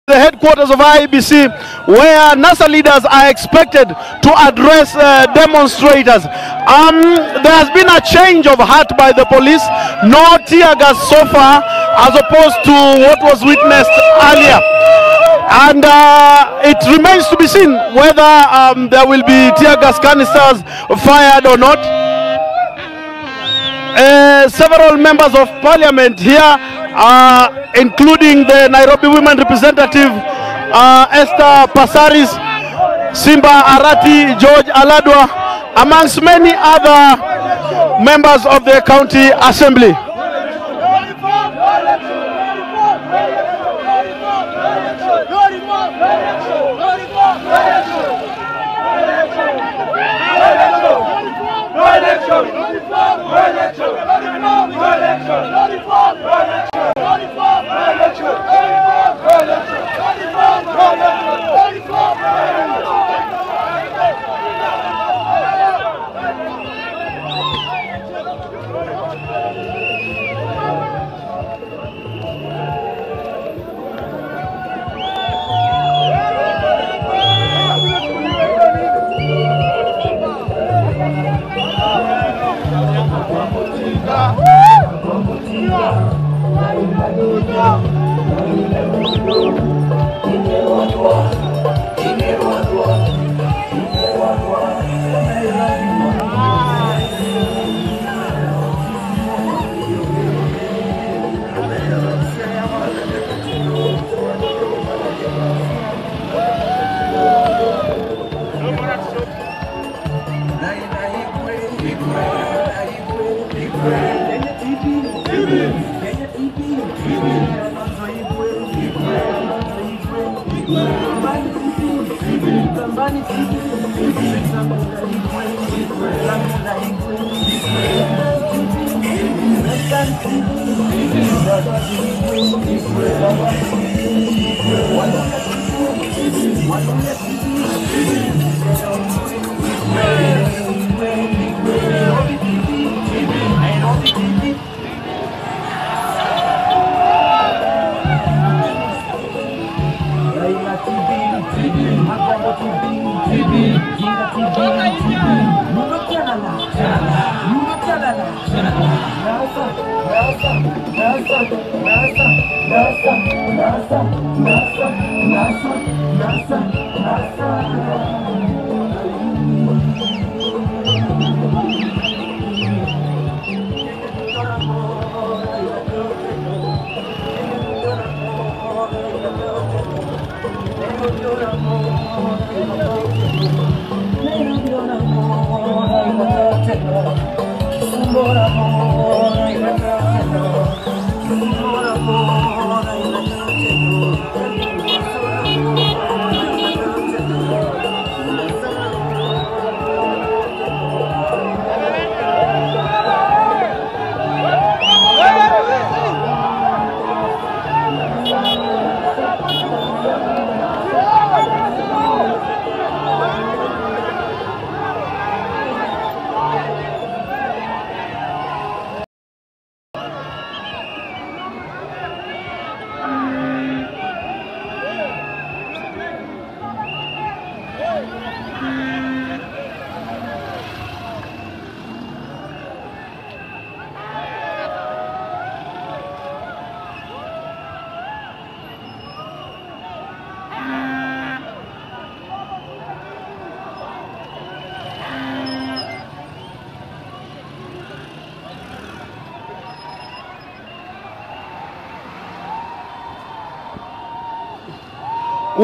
the headquarters of IEBC, where NASA leaders are expected to address demonstrators. There has been a change of heart by the police. No tear gas so far, as opposed to what was witnessed earlier. And it remains to be seen whether there will be tear gas canisters fired or not. Several members of parliament here, including the Nairobi women representative Esther Passaris, Simba Arati, George Aladwa, amongst many other members of the county assembly.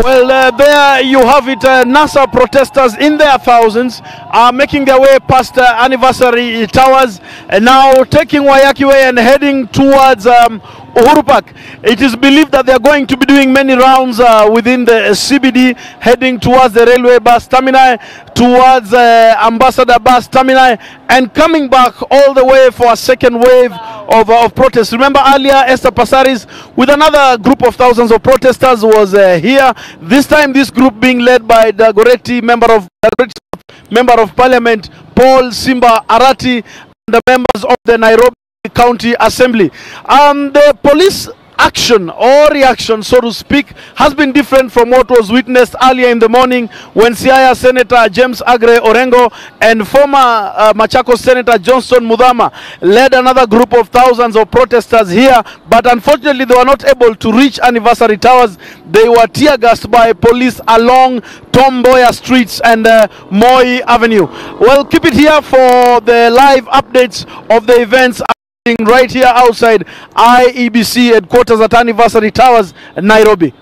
Well, there you have it. NASA protesters in their thousands are making their way past anniversary towers and now taking Waiyaki Way and heading towards Uhuru Park. It is believed that they are going to be doing many rounds within the CBD, heading towards the railway bus terminal, towards Ambassador bus terminal, and coming back all the way for a second wave of protests. Remember earlier, Esther Passaris with another group of thousands of protesters was here. This time, this group being led by the Goretti member of Parliament, Paul Simba Arati, and the members of the Nairobi County Assembly. The police action or reaction, so to speak, has been different from what was witnessed earlier in the morning when Siaya Senator James Agre Orengo and former Machakos Senator Johnston Mudhama led another group of thousands of protesters here, but unfortunately they were not able to reach Anniversary Towers. They were tear gassed by police along Tom Mboya streets and Moi Avenue. Well, keep it here for the live updates of the events right here outside IEBC headquarters at Anniversary Towers, Nairobi.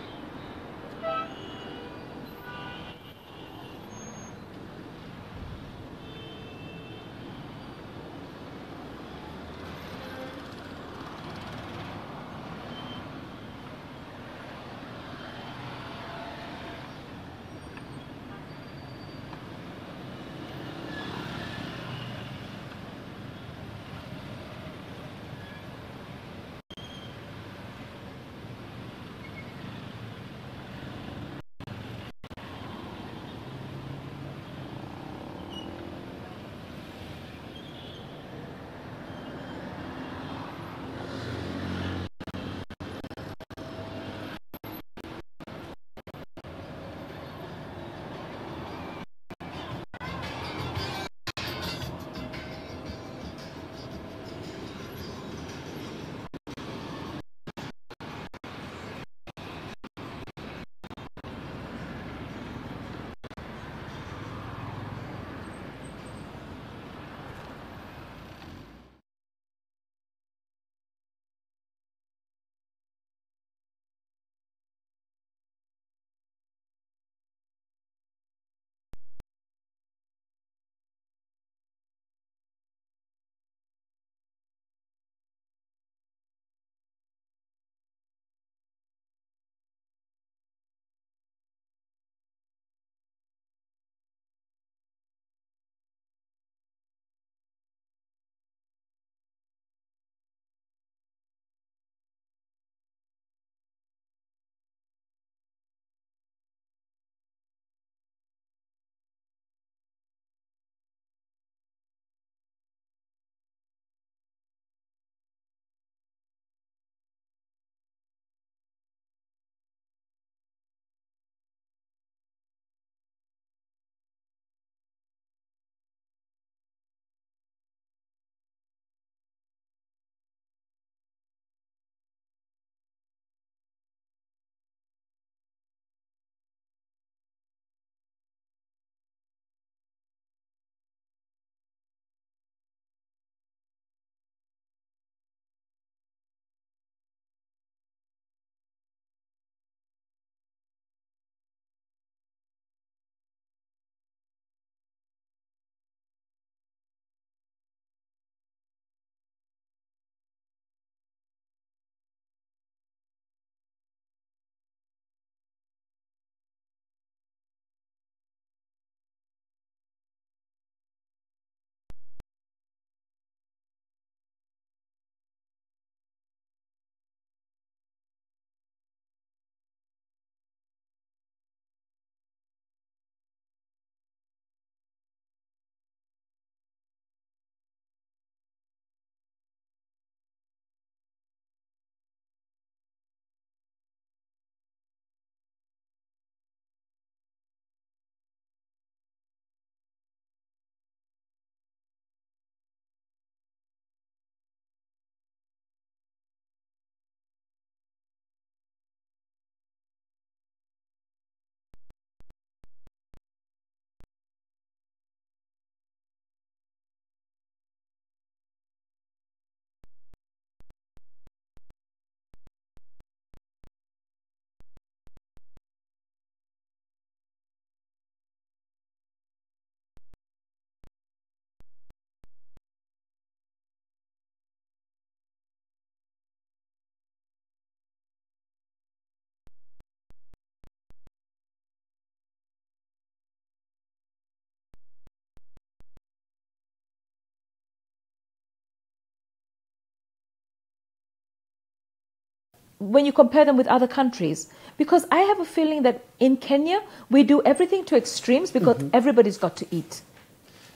when you compare them with other countries? Because I have a feeling that in Kenya, we do everything to extremes because everybody's got to eat.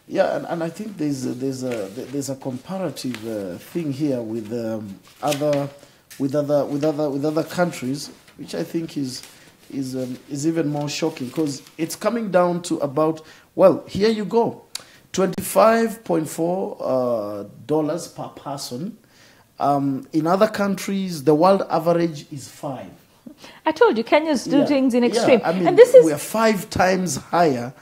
Yeah, and I think there's a comparative thing here with other with other countries, which I think is even more shocking, because it's coming down to about, well, here you go, $25.4 per person. In other countries, the world average is 5. I told you, Kenyans do things in extreme. I mean, and this is, we are 5 times higher,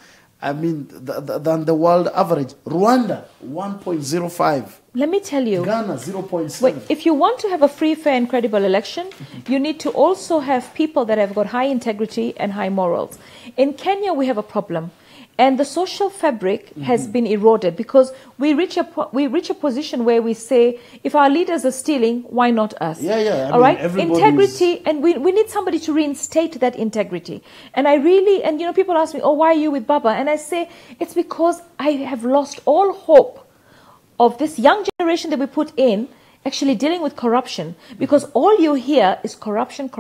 I mean, than the world average. Rwanda, 1.05. let me tell you, Ghana, 0.7. wait, if you want to have a free, fair, and credible election, you need to also have people that have got high integrity and high morals. In Kenya, we have a problem. And the social fabric has been eroded because we reach a position where we say, if our leaders are stealing, why not us? Yeah. All right? Integrity, and we need somebody to reinstate that integrity. And I really, and you know, people ask me, oh, why are you with Baba? And I say, it's because I have lost all hope of this young generation that we put in actually dealing with corruption, because all you hear is corruption,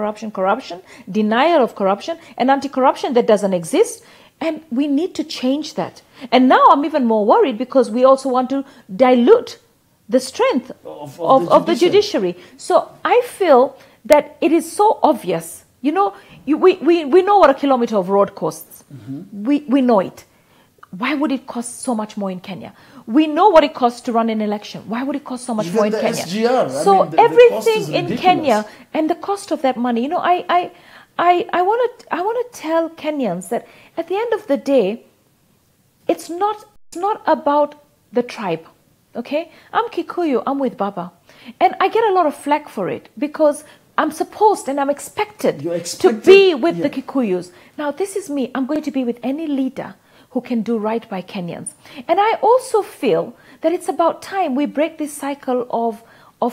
denial of corruption, and anti-corruption that doesn't exist. And we need to change that. And now I'm even more worried because we also want to dilute the strength of the judiciary. So I feel that it is so obvious. You know, we know what a kilometer of road costs. We know it. Why would it cost so much more in Kenya? We know what it costs to run an eleation. Why would it cost so much more in Kenya? SGR, so I mean, everything in Kenya and the cost of that money. You know, I want to tell Kenyans that at the end of the day, it's not about the tribe. Okay, I'm Kikuyu. I'm with Baba, and I get a lot of flack for it because I'm supposed and I'm expected to be with the Kikuyus. Now, this is me. I'm going to be with any leader who can do right by Kenyans. And I also feel that it's about time we break this cycle of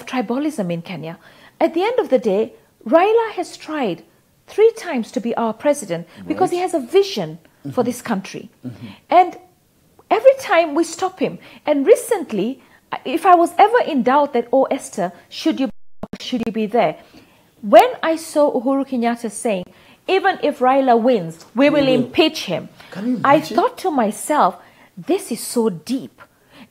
tribalism in Kenya. At the end of the day, Raila has tried 3 times to be our president because he has a vision for this country. And every time we stop him. And recently, if I was ever in doubt that, oh, Esther, should you be there? When I saw Uhuru Kenyatta saying, even if Raila wins, we will impeach him, I thought to myself, this is so deep.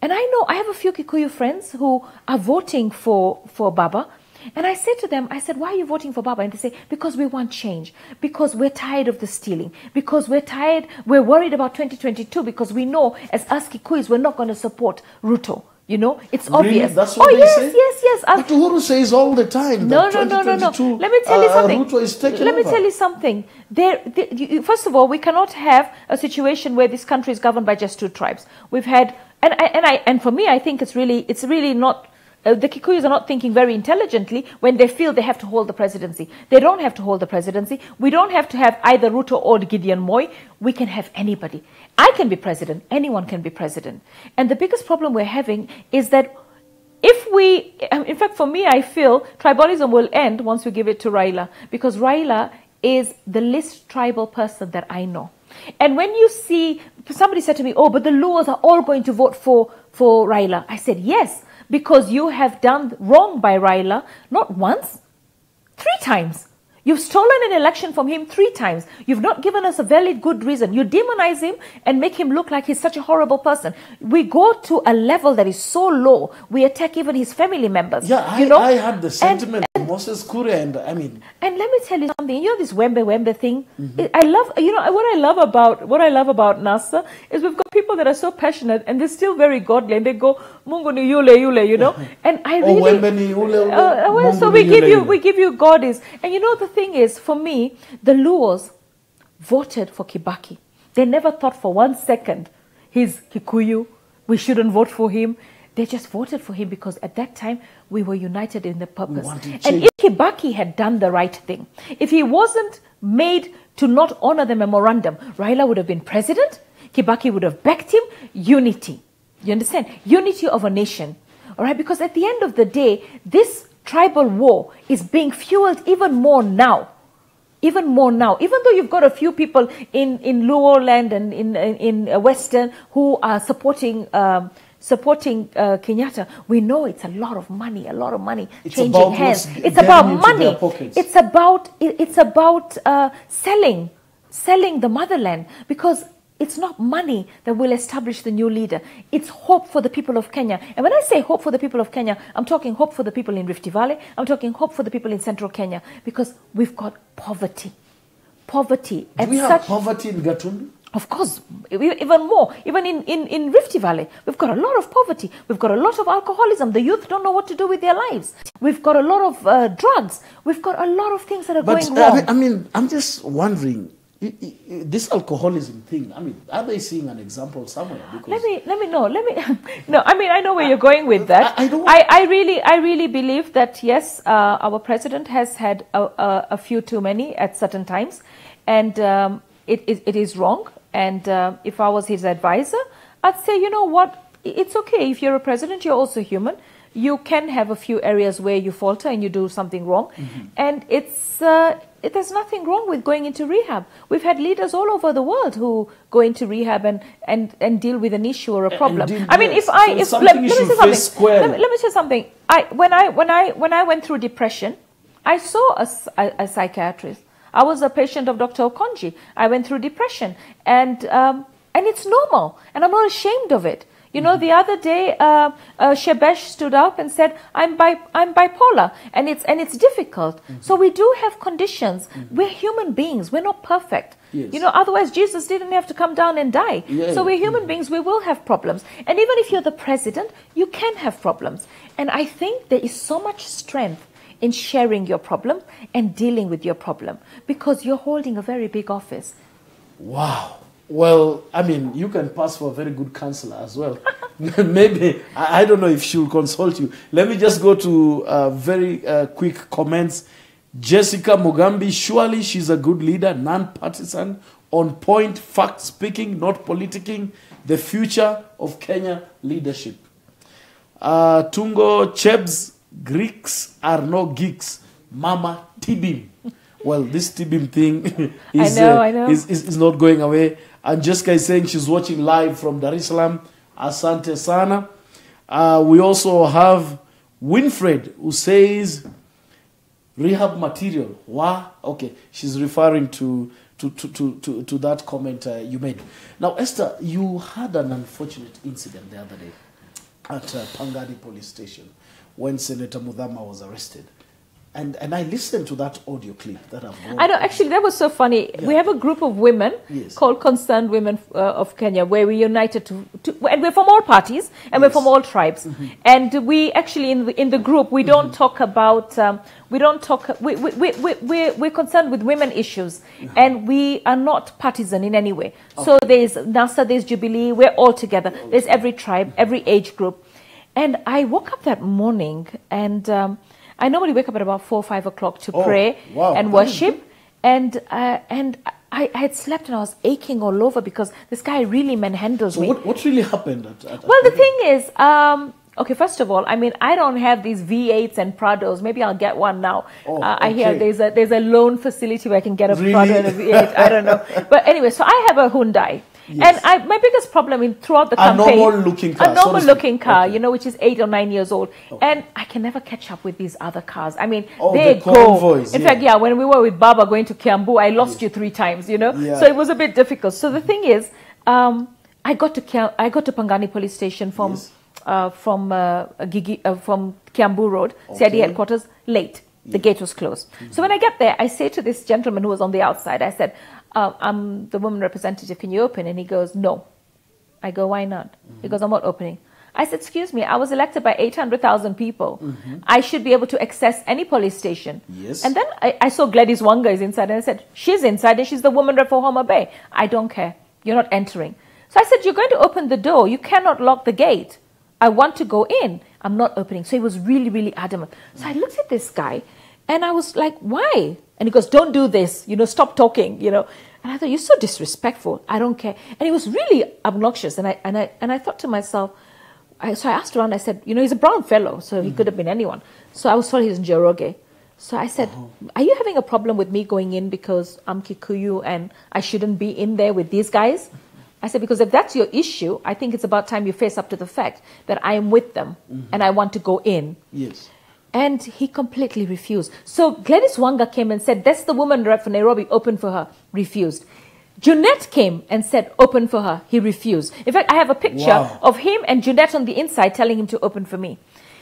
And I know I have a few Kikuyu friends who are voting for Baba. And I said to them, I said, why are you voting for Baba? And they say, because we want change, because we're tired of the stealing, because we're worried about 2022, because we know as us Kikuyus, we're not going to support Ruto. You know, it's obvious. Really? That's what they say? Yes. But Uhuru says all the time that No. 2022, Let me tell you something. Ruto is taking Let me over. tell you something. First of all, we cannot have a situation where this country is governed by just 2 tribes. We've had, and for me, I think it's really not. The Kikuyus are not thinking very intelligently when they feel they have to hold the presidency. They don't have to hold the presidency. We don't have to have either Ruto or Gideon Moi. We can have anybody. I can be president. Anyone can be president. And the biggest problem we're having is that if we, in fact, for me, I feel tribalism will end once we give it to Raila, because Raila is the least tribal person that I know. And when you see, somebody said to me, oh, but the Luos are all going to vote for Raila. I said, yes, because you have done wrong by Raila, not once, 3 times. You've stolen an election from him 3 times. You've not given us a valid good reason. You demonize him and make him look like he's such a horrible person. We go to a level that is so low, we attack even his family members. Yeah, I had the sentiment of Moses Kuria, and I mean... And let me tell you something. You know this Wembe thing? I love, you know, what I love about NASA is we've got people that are so passionate and they're still very godly, and they go, Mungu ni yule, you know? And I really... Wembe ni yule, so we give you goddess. And you know, the thing is, for me, the Luos voted for Kibaki. They never thought for 1 second, he's Kikuyu, we shouldn't vote for him. They just voted for him because at that time we were united in the purpose. And if Kibaki had done the right thing, if he wasn't made to not honor the memorandum, Raila would have been president, Kibaki would have backed him. Unity. You understand? Unity of a nation. All right? Because at the end of the day, this tribal war is being fueled even more now. Even though you've got a few people in Luo land and in Western who are supporting Kenyatta, we know it's a lot of money changing hands. It's about money. It's about selling the motherland, because it's not money that will establish the new leader. It's hope for the people of Kenya. And when I say hope for the people of Kenya, I'm talking hope for the people in Rift Valley. I'm talking hope for the people in Central Kenya, because we've got poverty. Poverty. Do we have poverty in Gatundu? Of course, even more. Even in Rift Valley, we've got a lot of poverty. We've got a lot of alcoholism. The youth don't know what to do with their lives. We've got a lot of drugs. We've got a lot of things that are going wrong. I mean, I'm just wondering, this alcoholism thing, I mean, are they seeing an example somewhere? Because let me know. No, I mean, I know where you're going with that. I really believe that, yes, our president has had a few too many at certain times, and it is wrong. And if I was his advisor, I'd say, you know what, it's okay. If you're a president, you're also human. You can have a few areas where you falter and you do something wrong. And there's nothing wrong with going into rehab. We've had leaders all over the world who go into rehab and deal with an issue or a problem. I mean, let me say something. When I went through depression, I saw a psychiatrist. I was a patient of Dr. Okonji. I went through depression, and it's normal, and I'm not ashamed of it. You know, the other day, Shebesh stood up and said, I'm bipolar, and it's difficult. So we do have conditions. We're human beings. We're not perfect. Yes. You know, otherwise Jesus didn't have to come down and die. So we're human beings. We will have problems. And even if you're the president, you can have problems. And I think there is so much strength in sharing your problem and dealing with your problem, because you're holding a very big office. Wow. Well, I mean, you can pass for a very good counselor as well. Maybe, I don't know if she'll consult you. Let me just go to very quick comments. Jessica Mugambi, surely she's a good leader, non-partisan, on point, fact speaking, not politicking, the future of Kenya leadership. Tungo Chebs, Greeks are no geeks. Mama Tibim. Well, this Tibim thing is not going away. And Jessica is saying she's watching live from Dar es Salaam. Asante sana. We also have Winfred, who says rehab material. Wow. Okay, she's referring to that comment you made. Now, Esther, you had an unfortunate incident the other day at Pangani police station when Senator Mudhama was arrested. And I listened to that audio clip that I've watched. I know, actually, that was so funny. Yeah. We have a group of women called Concerned Women of Kenya, where we united and we're from all parties, and we're from all tribes. And we actually, in the group, we don't talk about, we're concerned with women issues, and we are not partisan in any way. So there's NASA, there's Jubilee, we're all together. There's every tribe, every age group. And I woke up that morning, and I normally wake up at about 4 or 5 o'clock to pray and worship. And I had slept and I was aching all over because this guy really manhandles me. What really happened? Well, the thing is, okay, first of all, I mean, I don't have these V8s and Prados. Maybe I'll get one now. I hear there's a loan facility where I can get a Prado and a V8. I don't know. But anyway, so I have a Hyundai. Yes. And my biggest problem throughout the campaign, a normal looking car, you know, which is 8 or 9 years old, and I can never catch up with these other cars. I mean, they go. Convoys, in fact, when we were with Baba going to Kiambu, I lost you 3 times, you know. So it was a bit difficult. So the thing is, I got to Pangani police station from Kiambu Road, CID headquarters, late. The gate was closed. So when I get there, I say to this gentleman who was on the outside, I said, I'm the woman representative, can you open? And he goes, no. I go, why not? He goes, I'm not opening. I said, excuse me, I was elected by 800,000 people. I should be able to access any police station. Yes. And then I saw Gladys Wanga is inside, and I said, she's inside and she's the woman rep for Homa Bay. I don't care. You're not entering. So I said, you're going to open the door. You cannot lock the gate. I want to go in. I'm not opening. So he was really, really adamant. So I looked at this guy and I was like, why? And he goes, don't do this, you know, stop talking, you know. And I thought, you're so disrespectful. I don't care. And he was really obnoxious. And I thought to myself, so I asked around, I said, you know, he's a brown fellow, so he could have been anyone. So I was told he's Njoroge. So I said, are you having a problem with me going in because I'm Kikuyu and I shouldn't be in there with these guys? I said, because if that's your issue, I think it's about time you face up to the fact that I am with them and I want to go in. Yes. And he completely refused. So Gladys Wanga came and said, that's the woman rep for Nairobi, open for her. Refused. Jeanette came and said, open for her. He refused. In fact, I have a picture of him and Jeanette on the inside telling him to open for me.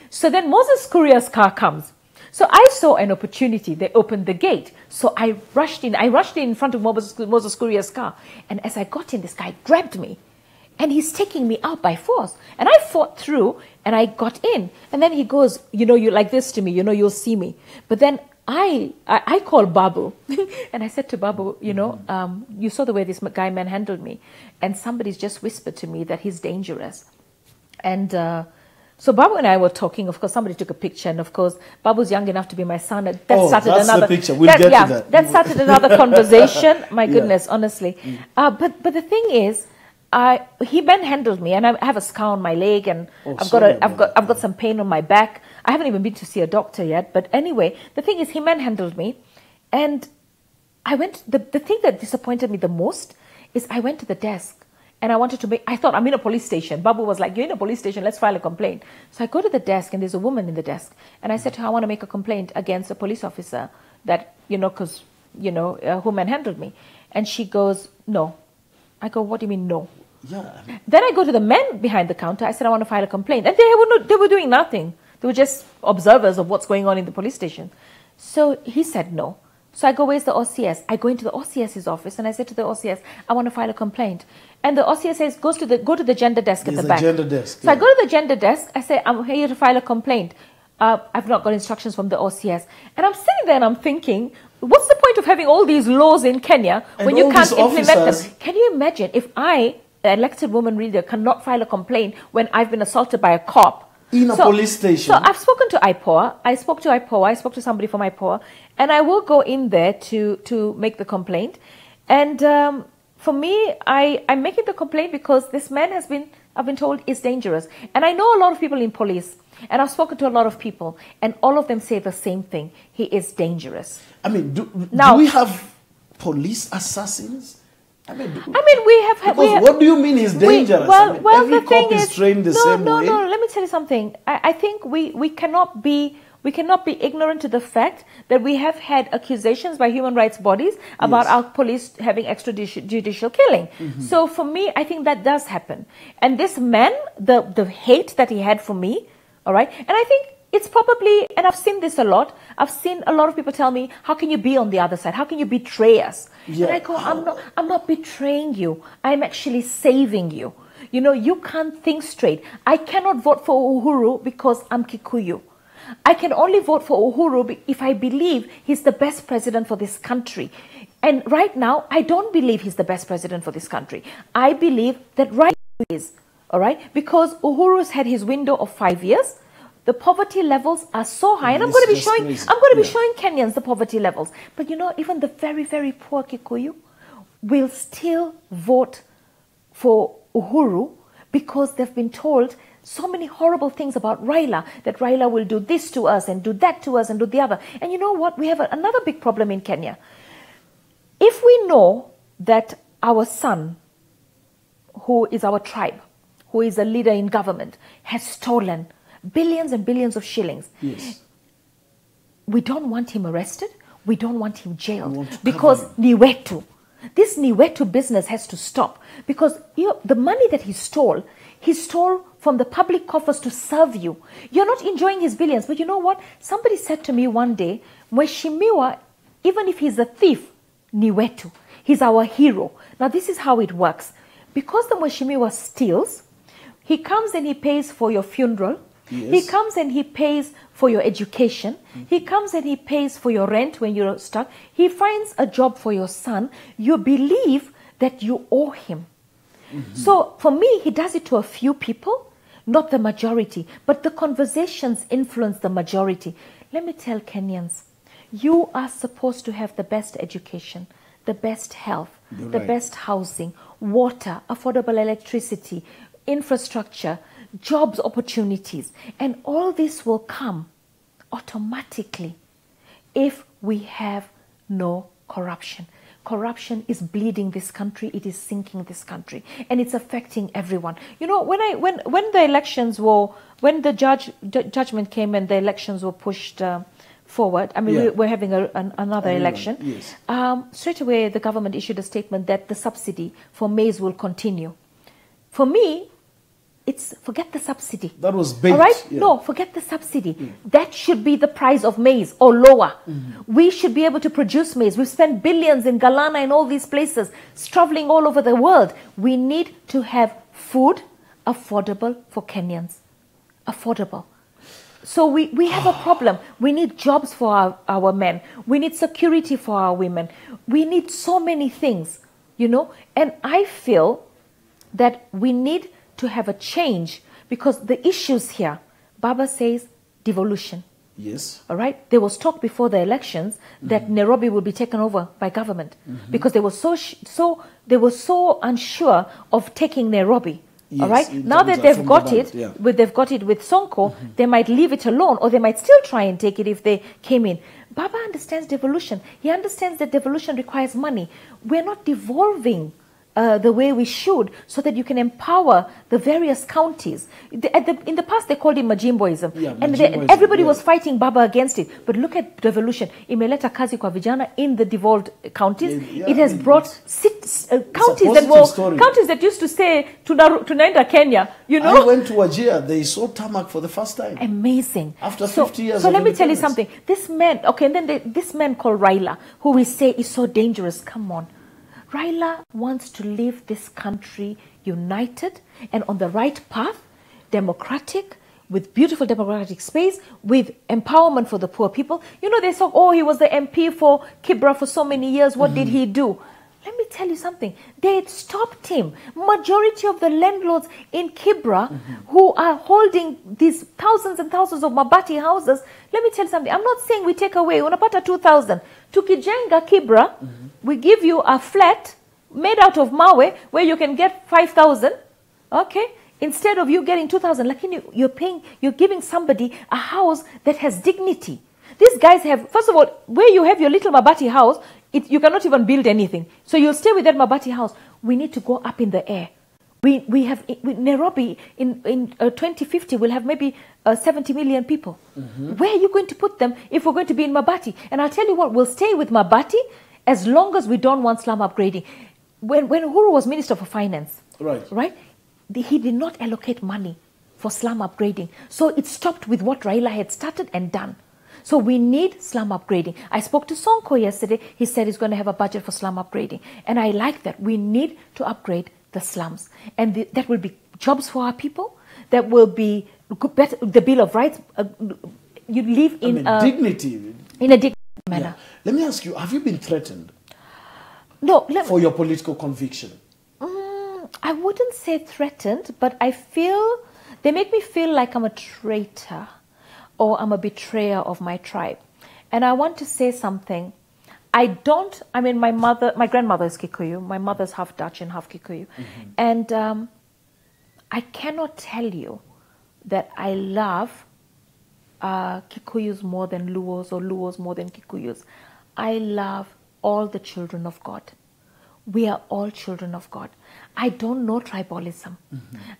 So then Moses Kuria's car comes. So I saw an opportunity. They opened the gate. So I rushed in. I rushed in front of Moses Kuria's car. And as I got in, this guy grabbed me. And he's taking me out by force. And I fought through and I got in. And then he goes, you know, you like this to me, you know, you'll see me. But then I called Babu. And I said to Babu, you know, you saw the way this guy manhandled me. And somebody's just whispered to me that he's dangerous. And so Babu and I were talking. Of course, somebody took a picture. And of course, Babu's young enough to be my son. That started that's another the picture. We'll get to that. That started another conversation. My goodness, honestly. But the thing is, he manhandled me, and I have a scar on my leg, and I've got some pain on my back. I haven't even been to see a doctor yet. But anyway, the thing is, he manhandled me, and I went. The thing that disappointed me the most is I went to the desk, and I thought I'm in a police station. Babu was like, "You're in a police station. Let's file a complaint." So I go to the desk, and there's a woman in the desk, and I said to her, "I want to make a complaint against a police officer that who manhandled me," and she goes, "No." I go, "What do you mean, no?" Yeah. Then I go to the men behind the counter. I said, "I want to file a complaint." And they were doing nothing. They were just observers of what's going on in the police station. So he said no. So I go, "Where's the OCS?" I go into the OCS's office and I said to the OCS, "I want to file a complaint." And the OCS says, go to the gender desk at the back. Gender desk. So I go to the gender desk. I say, "I'm here to file a complaint. I've not got instructions from the OCS." And I'm sitting there and I'm thinking, what's the point of having all these laws in Kenya when you can't implement them? Can you imagine if I, an elected woman leader, cannot file a complaint when I've been assaulted by a cop? In a police station. So I've spoken to IPOA. I spoke to somebody from IPOA, and I will go in there to make the complaint. And for me, I'm making the complaint because this man I've been told, is dangerous. And I know a lot of people in police, and I've spoken to a lot of people, and all of them say the same thing. He is dangerous. I mean, do we have police assassins? I mean, we have. What do you mean he's dangerous? Every the cop thing is trained the same way. No. Let me tell you something. I think we cannot be ignorant to the fact that we have had accusations by human rights bodies about our police having extrajudicial killing. Mm-hmm. So for me, I think that does happen. And this man, the hate that he had for me, all right, and I think it's probably, and I've seen this a lot, I've seen a lot of people tell me, how can you be on the other side? How can you betray us? Yeah. And I go, I'm not betraying you. I'm actually saving you. You know, you can't think straight. I cannot vote for Uhuru because I'm Kikuyu. I can only vote for Uhuru if I believe he's the best president for this country. And right now, I don't believe he's the best president for this country. I believe that right now he is, all right? Because Uhuru's had his window of 5 years. The poverty levels are so high, and I'm going to be showing Kenyans the poverty levels. But you know, even the very, very poor Kikuyu will still vote for Uhuru because they've been told so many horrible things about Raila, that Raila will do this to us and do that to us and do the other. And you know what? We have another big problem in Kenya. If we know that our son, who is our tribe, who is a leader in government, has stolen billions and billions of shillings, yes, we don't want him arrested. We don't want him jailed because Niwetu. This Niwetu business has to stop because the money that he stole from the public coffers to serve you. You're not enjoying his billions. But you know what? Somebody said to me one day, Mheshimiwa, even if he's a thief, Niwetu, he's our hero. Now this is how it works. Because the Mheshimiwa steals, he comes and he pays for your funeral. Yes. He comes and he pays for your education. Mm-hmm. He comes and he pays for your rent when you're stuck. He finds a job for your son. You believe that you owe him. Mm-hmm. So for me, he does it to a few people, not the majority. But the conversations influence the majority. Let me tell Kenyans, you are supposed to have the best education, the best health, the best housing, water, affordable electricity, infrastructure, jobs opportunities, and all this will come automatically if we have no corruption. Corruption is bleeding this country. It is sinking this country, and it's affecting everyone. You know, when the elections were, when the judgment came and the elections were pushed forward, I mean, we're having another election. Yes. Straight away, the government issued a statement that the subsidy for maize will continue. For me, it's forget the subsidy. That was bait. All right? Yeah. No, forget the subsidy. That should be the price of maize or lower. We should be able to produce maize. We've spent billions in Galana and all these places, traveling all over the world. We need to have food affordable for Kenyans. Affordable. So we have a problem. We need jobs for our men. We need security for our women. We need so many things, you know. And I feel that we need to have a change because the issues here, Baba says devolution. Yes. All right. There was talk before the elections that Nairobi will be taken over by government because they were so unsure of taking Nairobi. Yes, all right. Now that they've got it, they've got it with Sonko, they might leave it alone, or they might still try and take it if they came in. Baba understands devolution. He understands that devolution requires money. We're not devolving the way we should, so that you can empower the various counties. In the past, they called it Majimboism, and everybody was fighting Baba against it. But look at devolution. Imeleta kazi kwa vijana in the devolved counties. It has brought counties that used to say tunaenda Kenya. You know, I went to Wajir. They saw tarmac for the first time. Amazing. After 50 years. So let me tell you something. This man, and then this man called Raila, who we say is so dangerous. Come on. Raila wants to leave this country united and on the right path, democratic, with beautiful democratic space, with empowerment for the poor people. You know, they saw, oh, he was the MP for Kibra for so many years. What did he do? Let me tell you something. They had stopped him. Majority of the landlords in Kibra who are holding these thousands and thousands of mabati houses, let me tell you something. I'm not saying we take away, unapata 2,000. Tukijenga Kibra, we give you a flat made out of mawe where you can get 5,000, okay? Instead of you getting 2,000, like you're giving somebody a house that has dignity. These guys have, first of all, where you have your little mabati house, you cannot even build anything. So you'll stay with that mabati house. We need to go up in the air. We have Nairobi in 2050 will have maybe 70 million people. Where are you going to put them if we're going to be in Mabati? And I'll tell you what, we'll stay with Mabati as long as we don't want slum upgrading. When Uhuru was Minister for Finance, right, he did not allocate money for slum upgrading. So it stopped with what Raila had started and done. So we need slum upgrading. I spoke to Sonko yesterday. He said he's going to have a budget for slum upgrading. And I like that. We need to upgrade the slums. And that will be jobs for our people. That will be better, the Bill of Rights. You live in dignity. In a dignified manner. Yeah. Let me ask you, have you been threatened? No. For your political conviction? I wouldn't say threatened, but I feel, they make me feel like I'm a traitor or I'm a betrayer of my tribe. And I want to say something. My grandmother is Kikuyu. My mother's half Dutch and half Kikuyu. And I cannot tell you that I love Kikuyus more than Luos or Luos more than Kikuyus. I love all the children of God. We are all children of God. I don't know tribalism.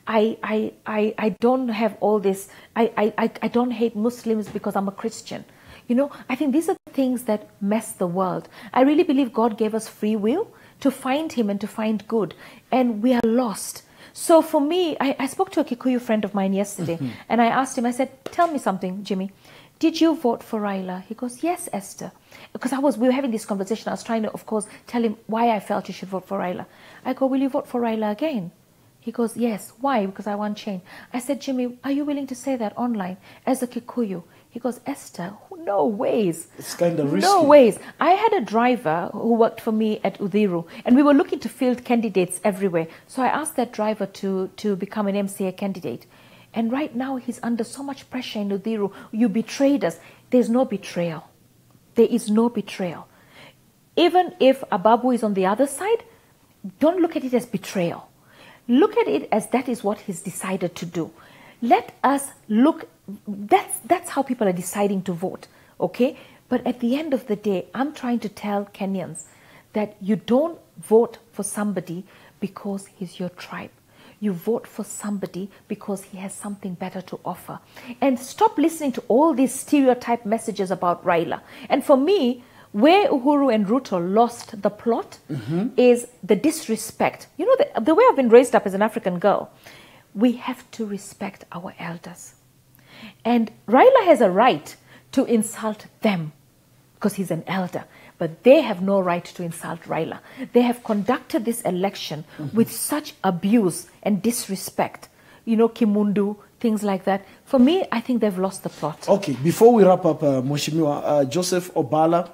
I don't have all this. I don't hate Muslims because I'm a Christian. You know, I think these are things that mess the world. I really believe God gave us free will to find Him and to find good. And we are lost. So for me, I spoke to a Kikuyu friend of mine yesterday. And I asked him, I said, tell me something, Jimmy. Did you vote for Raila? He goes, yes, Esther. Because we were having this conversation. I was trying to, of course, tell him why I felt you should vote for Raila. I go, will you vote for Raila again? He goes, yes. Why? Because I want change. I said, Jimmy, are you willing to say that online as a Kikuyu? He goes, Esther, no ways. It's kind of risky. No ways. I had a driver who worked for me at Udhiru, and we were looking to field candidates everywhere. So I asked that driver to become an MCA candidate. And right now he's under so much pressure in Udhiru. You betrayed us. There's no betrayal. There is no betrayal. Even if Ababu is on the other side, don't look at it as betrayal. Look at it as that is what he's decided to do. Let us look, that's how people are deciding to vote, okay? But at the end of the day, I'm trying to tell Kenyans that you don't vote for somebody because he's your tribe. You vote for somebody because he has something better to offer. And stop listening to all these stereotype messages about Raila. And for me, where Uhuru and Ruto lost the plot is the disrespect. You know, the way I've been raised up as an African girl, we have to respect our elders. And Raila has a right to insult them because he's an elder. But they have no right to insult Raila. They have conducted this election with such abuse and disrespect. You know, Kimundu, things like that. For me, I think they've lost the plot. Okay, before we wrap up, Mheshimiwa, Joseph Obala,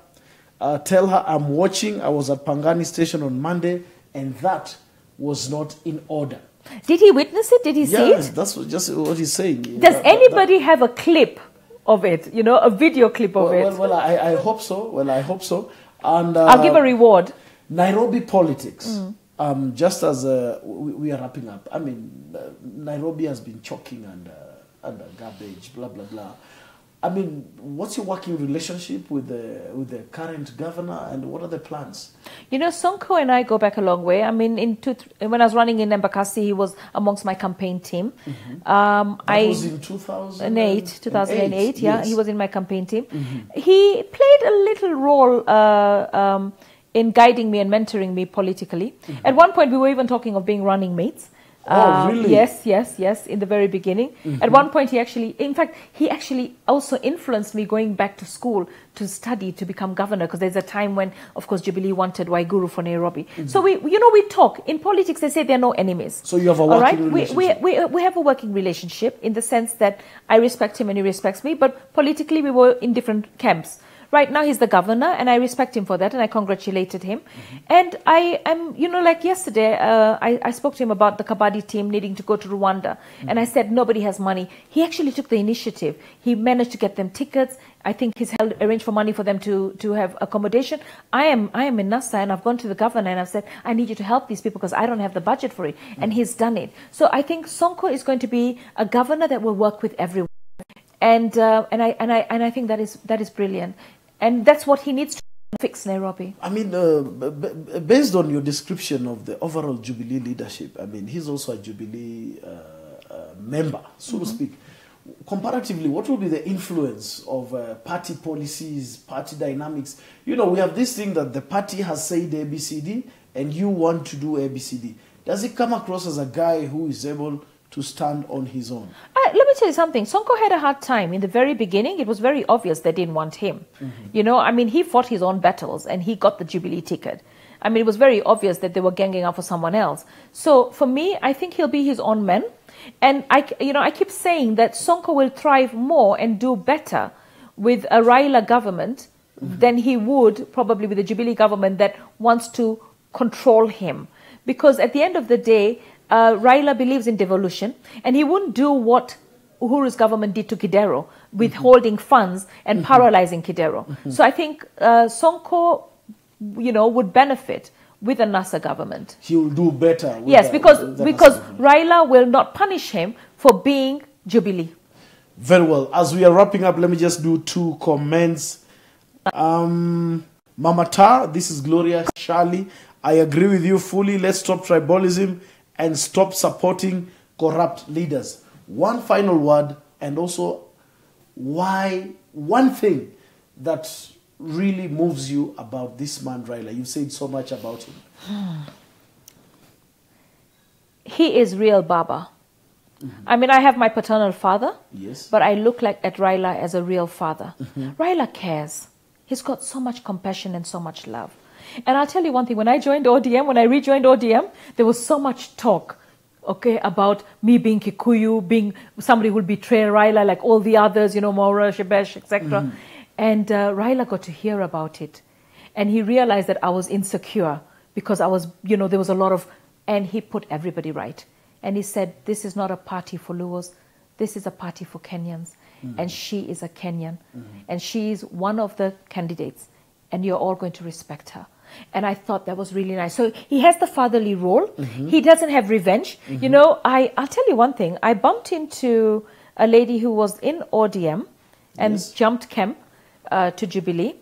tell her I'm watching. I was at Pangani Station on Monday, and that was not in order. Did he witness it? Did he see it? Yes, that's just what he's saying. Does anybody have a clip of it, you know, a video clip of it? Well, I hope so. Well, I hope so. And I'll give a reward. Nairobi politics. Just as we are wrapping up, I mean, Nairobi has been choking under garbage, blah blah blah. I mean, what's your working relationship with the current governor, and what are the plans? You know, Sonko and I go back a long way. I mean, when I was running in Embakasi, he was amongst my campaign team. That was in 2008. 2008, yeah. Yes. He was in my campaign team. He played a little role in guiding me and mentoring me politically. At one point, we were even talking of being running mates. Oh, really? Yes, in the very beginning. At one point, he actually also influenced me going back to school to study to become governor, because there's a time when, of course, Jubilee wanted Waiguru for Nairobi. So we talk. In politics, they say there are no enemies. So you have a working relationship? We have a working relationship in the sense that I respect him and he respects me, but politically we were in different camps. Right now, he's the governor, and I respect him for that, and I congratulated him. And I am, you know, like yesterday, I spoke to him about the Kabaddi team needing to go to Rwanda, and I said, nobody has money. He actually took the initiative. He managed to get them tickets. I think he's arranged for money for them to have accommodation. I am in Nasa, and I've gone to the governor, and I've said, I need you to help these people because I don't have the budget for it. And he's done it. So I think Sonko is going to be a governor that will work with everyone. And I think that is brilliant. And that's what he needs to fix Nairobi. I mean, based on your description of the overall Jubilee leadership, I mean, he's also a Jubilee member, so to speak. Comparatively, what will be the influence of party policies, party dynamics? You know, we have this thing that the party has said ABCD, and you want to do ABCD. Does it come across as a guy who is able to stand on his own? Let me tell you something. Sonko had a hard time. In the very beginning, it was very obvious they didn't want him. You know, I mean, he fought his own battles and he got the Jubilee ticket. I mean, it was very obvious that they were ganging up for someone else. So for me, I think he'll be his own man. And I keep saying that Sonko will thrive more and do better with a Raila government than he would probably with the Jubilee government that wants to control him. Because at the end of the day, Raila believes in devolution, and he wouldn't do what Uhuru's government did to Kidero, withholding funds and paralyzing Kidero. So I think Sonko, would benefit with a NASA government. He will do better. Yes, because Raila will not punish him for being Jubilee. Very well. As we are wrapping up, let me just do 2 comments. Mama Tar, this is Gloria Charlie. I agree with you fully. Let's stop tribalism and stop supporting corrupt leaders. One final word, and also one thing that really moves you about this man, Raila. You've said so much about him. He is real Baba. I mean, I have my paternal father, yes, but I look at Raila as a real father. Raila cares. He's got so much compassion and so much love. And I'll tell you one thing, when I rejoined ODM, there was so much talk, about me being Kikuyu, being somebody who would betray Raila like all the others, Maura, Shebesh, etc. And Raila got to hear about it. And he realized that I was insecure because I was, there was a lot of, and he put everybody right. And he said, this is not a party for Luos, this is a party for Kenyans. And she is a Kenyan. And she is one of the candidates. And you're all going to respect her. And I thought that was really nice. So he has the fatherly role. He doesn't have revenge. I'll tell you one thing. I bumped into a lady who was in ODM and jumped camp to Jubilee.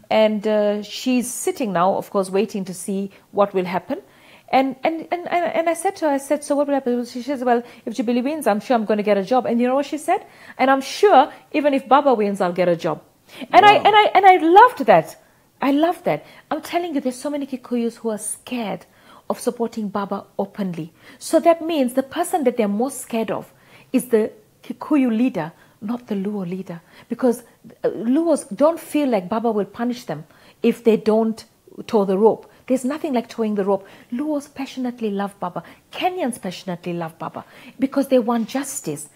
And she's sitting now, of course, waiting to see what will happen. And I said to her, so what will happen? She says, well, if Jubilee wins, I'm sure I'm going to get a job. And you know what she said? And I'm sure even if Baba wins, I'll get a job. And wow. I loved that. I love that. I'm telling you, there's so many Kikuyus who are scared of supporting Baba openly. So that means the person that they're most scared of is the Kikuyu leader, not the Luo leader. Because Luos don't feel like Baba will punish them if they don't toe the rope. There's nothing like towing the rope. Luos passionately love Baba. Kenyans passionately love Baba because they want justice.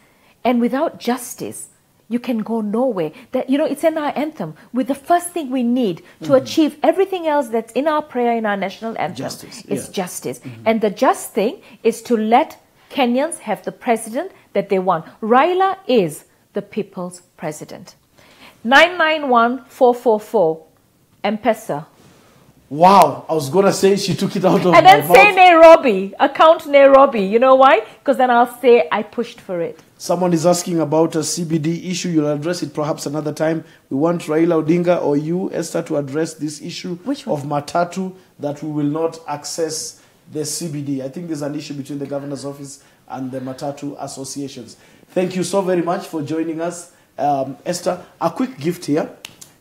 And without justice, you can go nowhere. That, you know, it's in our anthem. With the first thing we need to achieve everything else that's in our prayer, in our national anthem, is justice. And the just thing is to let Kenyans have the president that they want. Raila is the people's president. 991-444, M-Pesa. Wow, I was going to say she took it out of my mouth. And then say Nairobi, account Nairobi. You know why? Because then I'll say I pushed for it. Someone is asking about a CBD issue. You'll address it perhaps another time. We want Raila Odinga or you, Esther, to address this issue of Matatu, that we will not access the CBD. I think there's an issue between the governor's office and the Matatu associations. Thank you so very much for joining us, Esther. A quick gift here.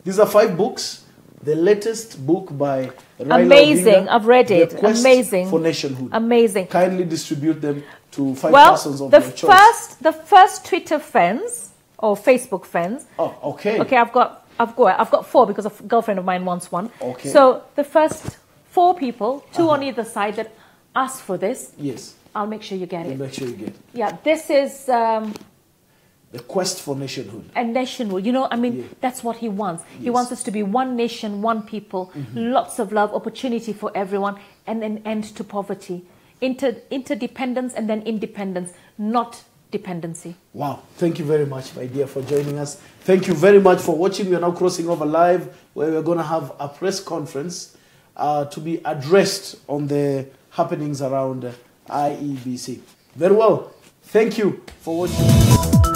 These are 5 books. The latest book by Raila Amazing. Odinga, I've read it. The Quest Amazing. for Nationhood. Amazing. Kindly distribute them to 5 persons of your choice. The first Twitter fans or Facebook fans. Oh, okay. Okay, I've got 4 because a girlfriend of mine wants one. Okay. So the first 4 people, 2 on either side, that ask for this. Yes. I'll make sure you get it. Make sure you get it. Yeah, this is the Quest for Nationhood. And nationhood. You know, I mean, that's what he wants. He wants us to be one nation, one people, lots of love, opportunity for everyone, and an end to poverty. Interdependence and then independence, not dependency. Wow. Thank you very much, my dear, for joining us. Thank you very much for watching. We are now crossing over live, where we're going to have a press conference to be addressed on the happenings around IEBC. Very well. Thank you for watching.